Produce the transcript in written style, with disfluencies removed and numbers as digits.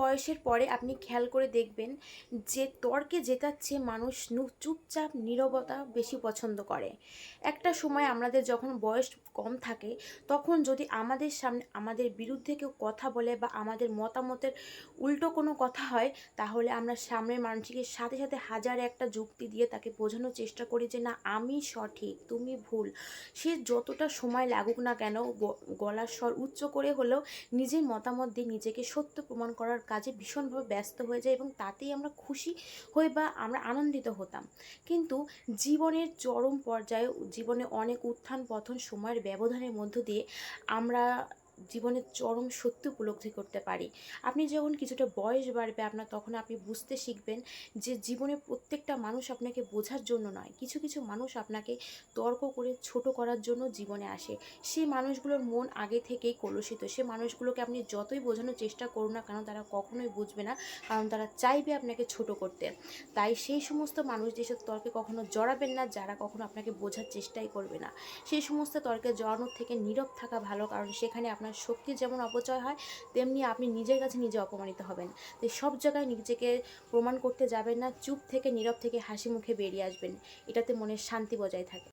বয়সের পরে আপনি খেয়াল করে দেখবেন যে তর্কে জেতার মানুষ চুপচাপ নীরবতা বেশি পছন্দ করে। একটা সময় আমাদের যখন বয়স কম থাকে তখন যদি আমাদের সামনে আমাদের বিরুদ্ধে কেউ কথা বলে বা আমাদের মতামতের উল্টো কোনো কথা হয়, তাহলে আমরা সামনের মানুষটিকে সাথে সাথে হাজার একটা যুক্তি দিয়ে তাকে বোঝানোর চেষ্টা করি যে না, আমি সঠিক, তুমি ভুল। সে যতটা সময় লাগুক না কেন, গলার স্বর উচ্চ করে হলেও নিজের মতামত দিয়ে নিজেকে সত্য প্রমাণ করার কাজে ভীষণভাবে ব্যস্ত হয়ে যায় এবং তাতেই আমরা খুশি হই বা আমরা আনন্দিত হতাম। কিন্তু জীবনের চরম পর্যায়ে, জীবনে অনেক উত্থান পতন সময়ের ব্যবধানের মধ্য দিয়ে আমরা জীবনের চরম সত্য উপলব্ধি করতে পারি। আপনি যখন কিছুটা বয়স বাড়বে আপনার, তখন আপনি বুঝতে শিখবেন যে জীবনে প্রত্যেকটা মানুষ আপনাকে বোঝার জন্য নয়, কিছু কিছু মানুষ আপনাকে তর্ক করে ছোট করার জন্য জীবনে আসে। সেই মানুষগুলোর মন আগে থেকেই কলুষিত। সে মানুষগুলোকে আপনি যতই বোঝানোর চেষ্টা করুন না কেন, তারা কখনোই বুঝবে না, কারণ তারা চাইবে আপনাকে ছোট করতে। তাই সেই সমস্ত মানুষদের সাথে তর্কে কখনো জড়াবেন না যারা কখনো আপনাকে বোঝার চেষ্টাই করবে না। সেই সমস্ত তর্কে জড়ানোর থেকে নীরব থাকা ভালো, কারণ সেখানে আপনার শক্তির যেমন অপচয় হয়, তেমনি আপনি নিজের কাছে নিজে অপমানিত হবেন। তাই সব জায়গায় নিজেকে প্রমাণ করতে যাবেন না, চুপ থেকে নীরব থেকে হাসি মুখে বেরিয়ে আসবেন। এটাতে মনের শান্তি বজায় থাকে।